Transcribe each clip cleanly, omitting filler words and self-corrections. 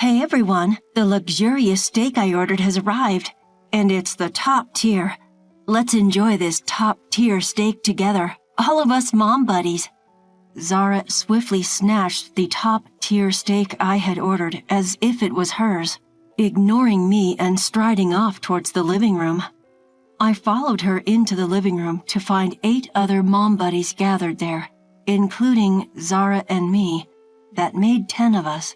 Hey everyone, the luxurious steak I ordered has arrived, and it's the top tier. Let's enjoy this top tier steak together, all of us mom buddies. Zara swiftly snatched the top tier steak I had ordered as if it was hers, ignoring me and striding off towards the living room. I followed her into the living room to find 8 other mom buddies gathered there, including Zara and me. That made 10 of us.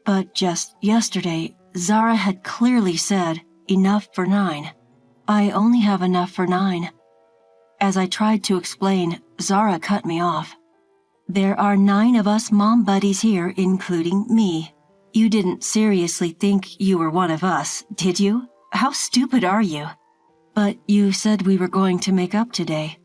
But just yesterday, Zara had clearly said, enough for 9. I only have enough for 9. As I tried to explain, Zara cut me off. There are 9 of us mom buddies here, including me. You didn't seriously think you were one of us, did you? How stupid are you? But you said we were going to make up today.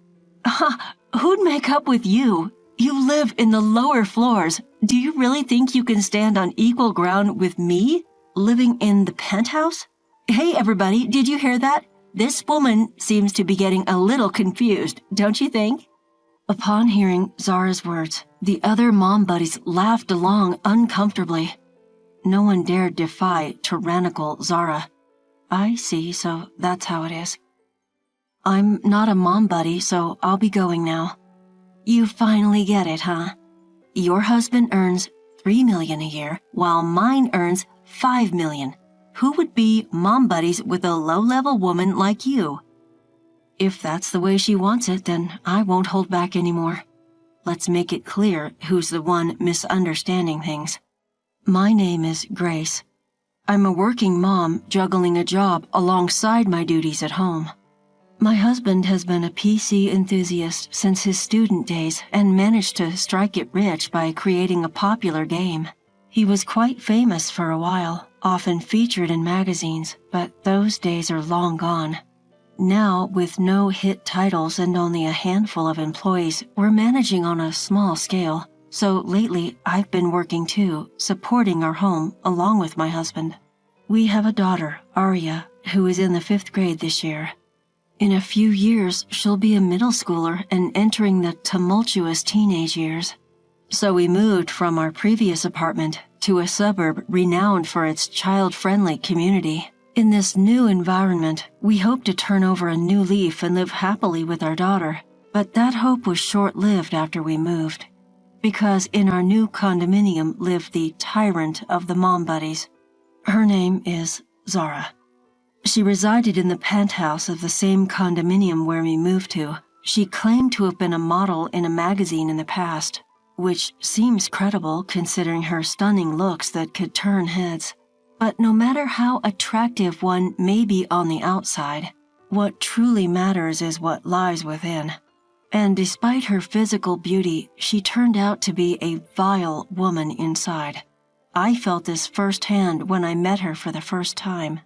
Who'd make up with you? You live in the lower floors. Do you really think you can stand on equal ground with me, living in the penthouse? Hey everybody, did you hear that? This woman seems to be getting a little confused, don't you think? Upon hearing Zara's words, the other mom buddies laughed along uncomfortably. No one dared defy tyrannical Zara. I see, so that's how it is. I'm not a mom buddy, so I'll be going now. You finally get it, huh? Your husband earns $3 million a year, while mine earns $5 million. Who would be mom buddies with a low-level woman like you? If that's the way she wants it, then I won't hold back anymore. Let's make it clear who's the one misunderstanding things. My name is Grace. I'm a working mom juggling a job alongside my duties at home. My husband has been a PC enthusiast since his student days and managed to strike it rich by creating a popular game. He was quite famous for a while, often featured in magazines, but those days are long gone. Now, with no hit titles and only a handful of employees, we're managing on a small scale. So lately, I've been working too, supporting our home along with my husband. We have a daughter, Arya, who is in the 5th grade this year. In a few years, she'll be a middle schooler and entering the tumultuous teenage years. So we moved from our previous apartment to a suburb renowned for its child-friendly community. In this new environment, we hope to turn over a new leaf and live happily with our daughter. But that hope was short-lived after we moved. Because in our new condominium lived the tyrant of the mom buddies. Her name is Zara. She resided in the penthouse of the same condominium where we moved to. She claimed to have been a model in a magazine in the past, which seems credible considering her stunning looks that could turn heads. But no matter how attractive one may be on the outside, what truly matters is what lies within. And despite her physical beauty, she turned out to be a vile woman inside. I felt this firsthand when I met her for the first time.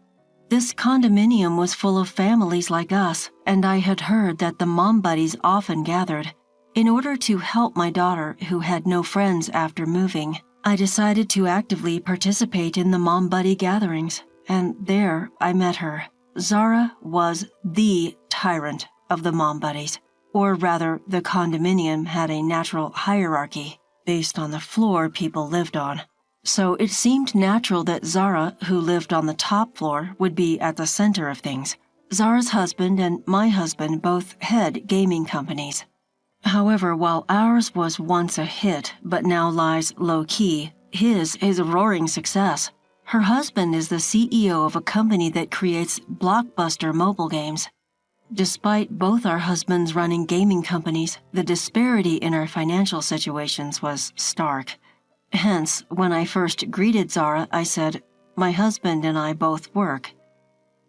This condominium was full of families like us, and I had heard that the mom buddies often gathered. In order to help my daughter, who had no friends after moving, I decided to actively participate in the mom buddy gatherings, and there I met her. Zara was the tyrant of the mom buddies, or rather, the condominium had a natural hierarchy based on the floor people lived on. So it seemed natural that Zara, who lived on the top floor, would be at the center of things. Zara's husband and my husband both head gaming companies. However, while ours was once a hit but now lies low-key, his is a roaring success. Her husband is the CEO of a company that creates blockbuster mobile games. Despite both our husbands running gaming companies, the disparity in our financial situations was stark. Hence, when I first greeted Zara, I said, "My husband and I both work."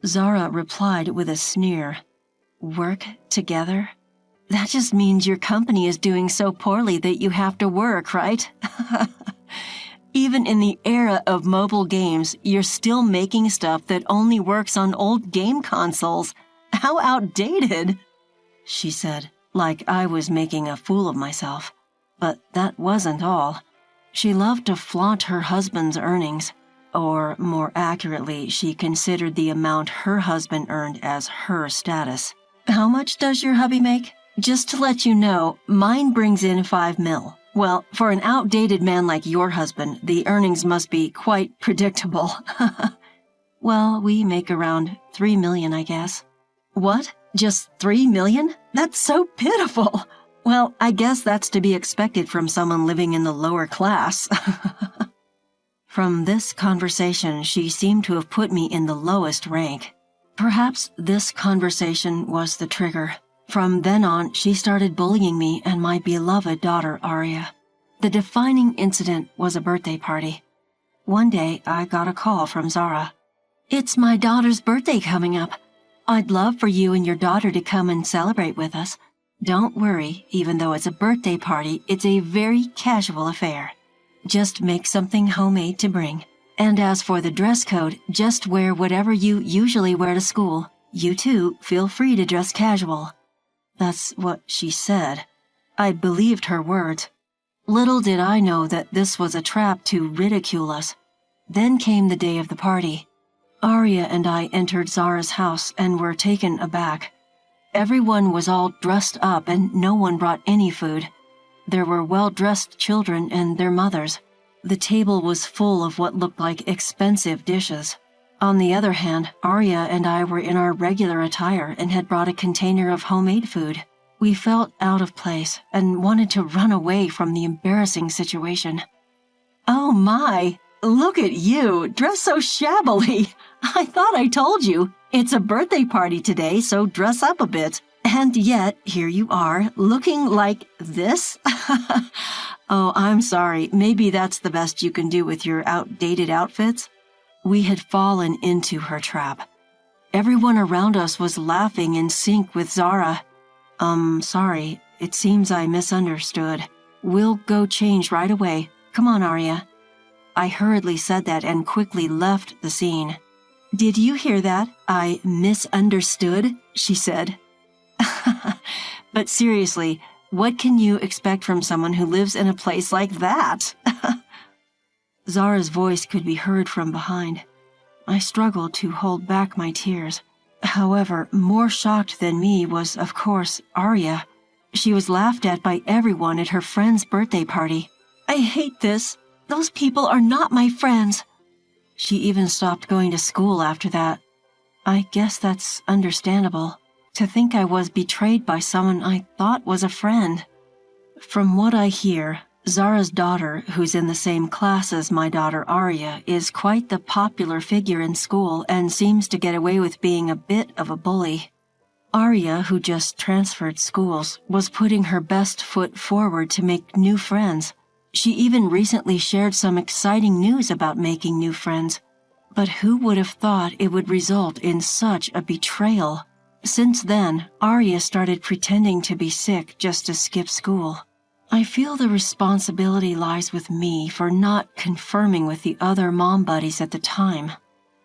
Zara replied with a sneer, "Work together? That just means your company is doing so poorly that you have to work, right?" Even in the era of mobile games, you're still making stuff that only works on old game consoles. How outdated, she said, like I was making a fool of myself. But that wasn't all. She loved to flaunt her husband's earnings, or more accurately, she considered the amount her husband earned as her status. "How much does your hubby make? Just to let you know, mine brings in $5 million. Well, for an outdated man like your husband, the earnings must be quite predictable. Well, we make around $3 million, I guess. What? Just $3 million? That's so pitiful. Well, I guess that's to be expected from someone living in the lower class. From this conversation, she seemed to have put me in the lowest rank. Perhaps this conversation was the trigger. From then on, she started bullying me and my beloved daughter, Aria. The defining incident was a birthday party. One day, I got a call from Zara. "It's my daughter's birthday coming up. I'd love for you and your daughter to come and celebrate with us. Don't worry, even though it's a birthday party, it's a very casual affair. Just make something homemade to bring. And as for the dress code, just wear whatever you usually wear to school. You too, feel free to dress casual." That's what she said. I believed her words. Little did I know that this was a trap to ridicule us. Then came the day of the party. Aria and I entered Zara's house and were taken aback. Everyone was all dressed up and no one brought any food. There were well-dressed children and their mothers. The table was full of what looked like expensive dishes. On the other hand, Aria and I were in our regular attire and had brought a container of homemade food. We felt out of place and wanted to run away from the embarrassing situation. "Oh my, look at you, dressed so shabbily. I thought I told you. It's a birthday party today, so dress up a bit. And yet, here you are, looking like this?" "Oh, I'm sorry. Maybe that's the best you can do with your outdated outfits." We had fallen into her trap. Everyone around us was laughing in sync with Zara. Sorry. It seems I misunderstood. We'll go change right away. Come on, Aria." I hurriedly said that and quickly left the scene. "Did you hear that? I misunderstood," she said. But seriously, what can you expect from someone who lives in a place like that? Zara's voice could be heard from behind. I struggled to hold back my tears. However, more shocked than me was, of course, Aria. She was laughed at by everyone at her friend's birthday party. "I hate this. Those people are not my friends." She even stopped going to school after that. I guess that's understandable. To think I was betrayed by someone I thought was a friend. From what I hear, Zara's daughter, who's in the same class as my daughter Aria, is quite the popular figure in school and seems to get away with being a bit of a bully. Aria, who just transferred schools, was putting her best foot forward to make new friends. She even recently shared some exciting news about making new friends. But who would have thought it would result in such a betrayal? Since then, Aria started pretending to be sick just to skip school. I feel the responsibility lies with me for not confirming with the other mom buddies at the time.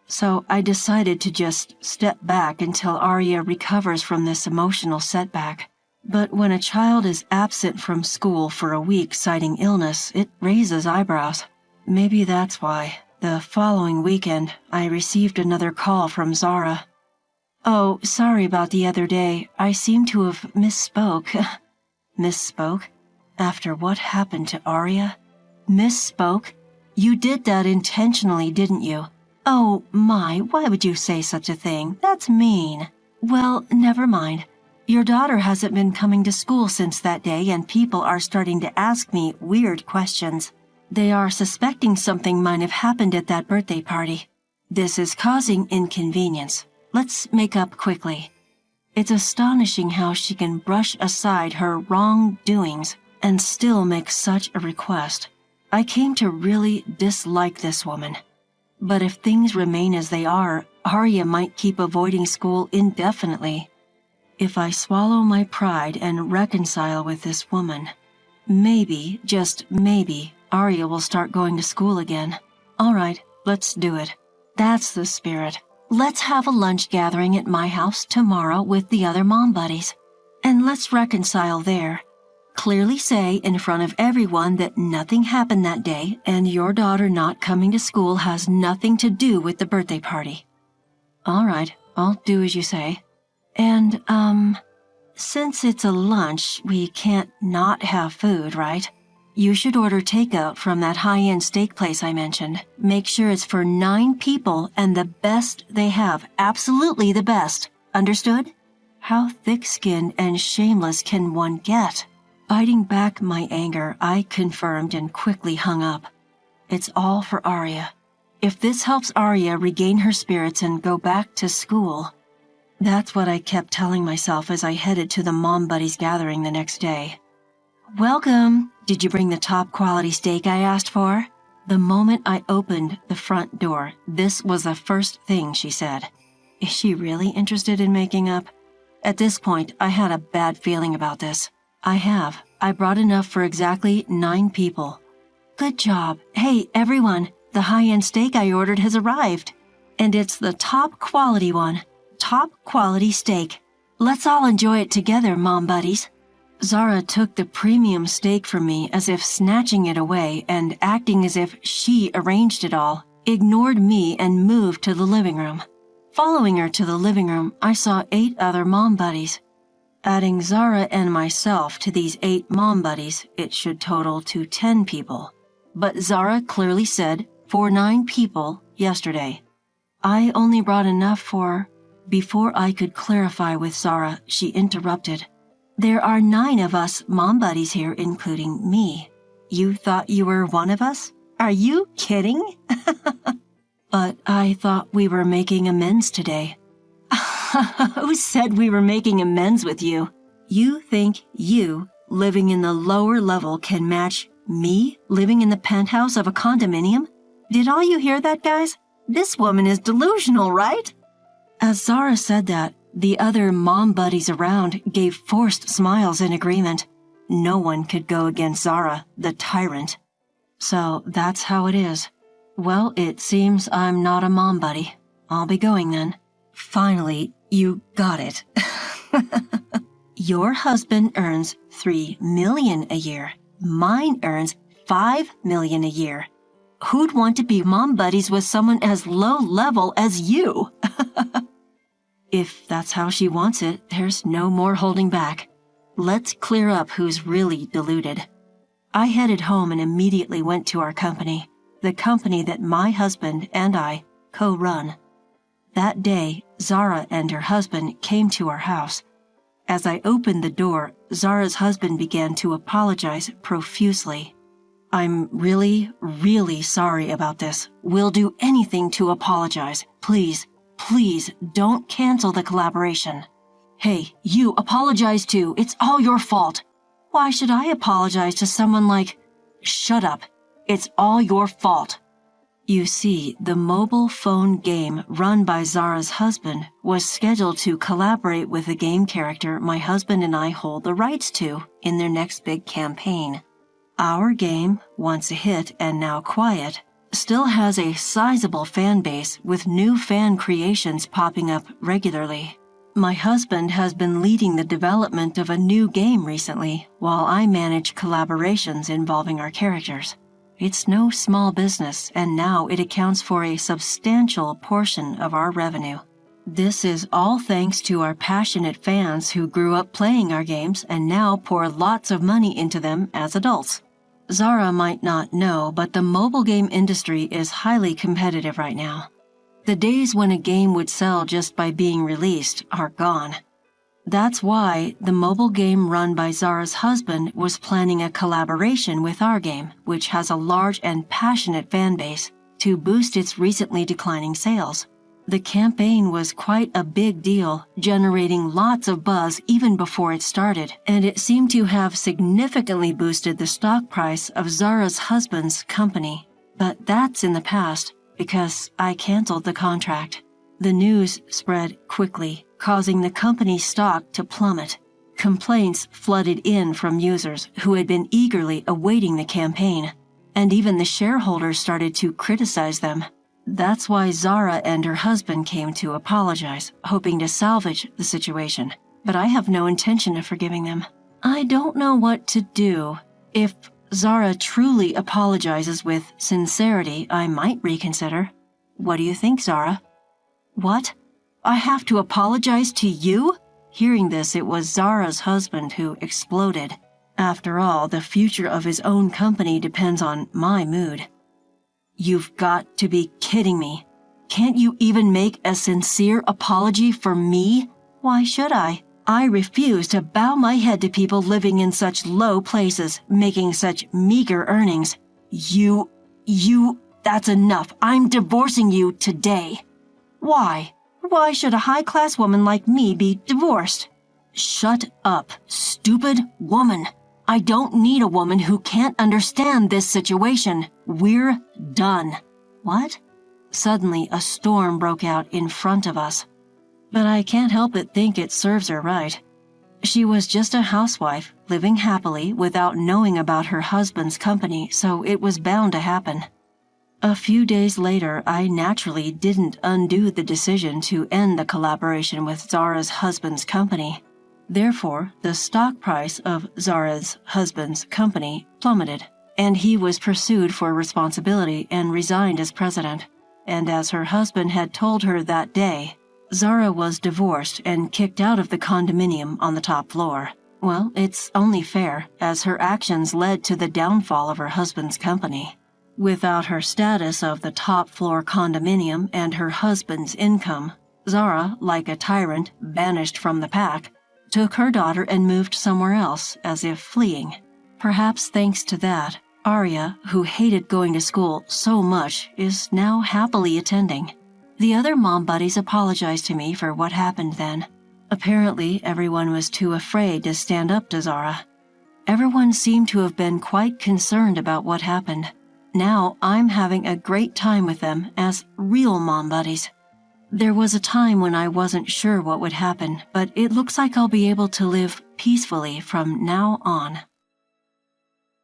So I decided to just step back until Aria recovers from this emotional setback. But when a child is absent from school for a week citing illness, it raises eyebrows. Maybe that's why. The following weekend, I received another call from Zara. "Oh, sorry about the other day. I seem to have misspoke." Misspoke? After what happened to Aria? Misspoke? You did that intentionally, didn't you? "Oh, my, why would you say such a thing? That's mean." "Well, never mind. Your daughter hasn't been coming to school since that day and people are starting to ask me weird questions. They are suspecting something might have happened at that birthday party. This is causing inconvenience. Let's make up quickly." It's astonishing how she can brush aside her wrongdoings and still make such a request. I came to really dislike this woman. But if things remain as they are, Aria might keep avoiding school indefinitely. If I swallow my pride and reconcile with this woman, maybe, just maybe, Aria will start going to school again. All right, let's do it. That's the spirit. Let's have a lunch gathering at my house tomorrow with the other mom buddies. And let's reconcile there. Clearly say in front of everyone that nothing happened that day and your daughter not coming to school has nothing to do with the birthday party. All right, I'll do as you say. And, since it's a lunch, we can't not have food, right? You should order takeout from that high-end steak place I mentioned. Make sure it's for 9 people and the best they have. Absolutely the best. Understood? How thick-skinned and shameless can one get? Biting back my anger, I confirmed and quickly hung up. It's all for Arya. If this helps Arya regain her spirits and go back to school. That's what I kept telling myself as I headed to the Mom Buddies gathering the next day. Welcome! Did you bring the top quality steak I asked for? The moment I opened the front door, this was the first thing she said. Is she really interested in making up? At this point, I had a bad feeling about this. I brought enough for exactly 9 people. Good job. Hey, everyone, the high-end steak I ordered has arrived. And it's the top quality one. Top quality steak. Let's all enjoy it together, Mom Buddies. Zara took the premium steak from me as if snatching it away and acting as if she arranged it all, ignored me and moved to the living room. Following her to the living room, I saw 8 other Mom Buddies. Adding Zara and myself to these 8 Mom Buddies, it should total to 10 people. But Zara clearly said for 9 people yesterday. I only brought enough for... Before I could clarify with Zara, she interrupted. There are 9 of us Mom Buddies here, including me. You thought you were one of us? Are you kidding? But I thought we were making amends today. Who said we were making amends with you? You think you, living in the lower level, can match me, living in the penthouse of a condominium? Did all you hear that, guys? This woman is delusional, right? As Zara said that, the other Mom Buddies around gave forced smiles in agreement. No one could go against Zara, the tyrant. So that's how it is. Well, it seems I'm not a Mom Buddy. I'll be going then. Finally, you got it. Your husband earns $3 million a year. Mine earns $5 million a year. Who'd want to be Mom Buddies with someone as low level as you? If that's how she wants it, there's no more holding back. Let's clear up who's really deluded. I headed home and immediately went to our company, the company that my husband and I co-run. That day, Zara and her husband came to our house. As I opened the door, Zara's husband began to apologize profusely. I'm really, really sorry about this. We'll do anything to apologize. Please, please don't cancel the collaboration. Hey, you apologize too. It's all your fault. Why should I apologize to someone like... Shut up. It's all your fault. You see, the mobile phone game run by Zara's husband was scheduled to collaborate with the game character my husband and I hold the rights to in their next big campaign. Our game, once a hit and now quiet, still has a sizable fan base with new fan creations popping up regularly. My husband has been leading the development of a new game recently, while I manage collaborations involving our characters. It's no small business, and now it accounts for a substantial portion of our revenue. This is all thanks to our passionate fans who grew up playing our games and now pour lots of money into them as adults. Zara might not know, but the mobile game industry is highly competitive right now. The days when a game would sell just by being released are gone. That's why the mobile game run by Zara's husband was planning a collaboration with our game, which has a large and passionate fan base, to boost its recently declining sales. The campaign was quite a big deal, generating lots of buzz even before it started, and it seemed to have significantly boosted the stock price of Zara's husband's company. But that's in the past, because I canceled the contract. The news spread quickly, causing the company's stock to plummet. Complaints flooded in from users who had been eagerly awaiting the campaign, and even the shareholders started to criticize them. That's why Zara and her husband came to apologize, hoping to salvage the situation. But I have no intention of forgiving them. I don't know what to do. If Zara truly apologizes with sincerity, I might reconsider. What do you think, Zara? What? I have to apologize to you? Hearing this, it was Zara's husband who exploded. After all, the future of his own company depends on my mood. You've got to be kidding me. Can't you even make a sincere apology for me? Why should I? I refuse to bow my head to people living in such low places, making such meager earnings. That's enough. I'm divorcing you today. Why? Why should a high-class woman like me be divorced? Shut up, stupid woman. I don't need a woman who can't understand this situation. We're done. What? Suddenly, a storm broke out in front of us. But I can't help but think it serves her right. She was just a housewife, living happily without knowing about her husband's company, so it was bound to happen. A few days later, I naturally didn't undo the decision to end the collaboration with Zara's husband's company. Therefore, the stock price of Zara's husband's company plummeted, and he was pursued for responsibility and resigned as president. And as her husband had told her that day, Zara was divorced and kicked out of the condominium on the top floor. Well, it's only fair, as her actions led to the downfall of her husband's company. Without her status of the top floor condominium and her husband's income, Zara, like a tyrant banished from the pack, took her daughter and moved somewhere else, as if fleeing. Perhaps thanks to that, Arya, who hated going to school so much, is now happily attending. The other mom buddies apologized to me for what happened then. Apparently, everyone was too afraid to stand up to Zara. Everyone seemed to have been quite concerned about what happened. Now I'm having a great time with them as real mom buddies. There was a time when I wasn't sure what would happen, but it looks like I'll be able to live peacefully from now on.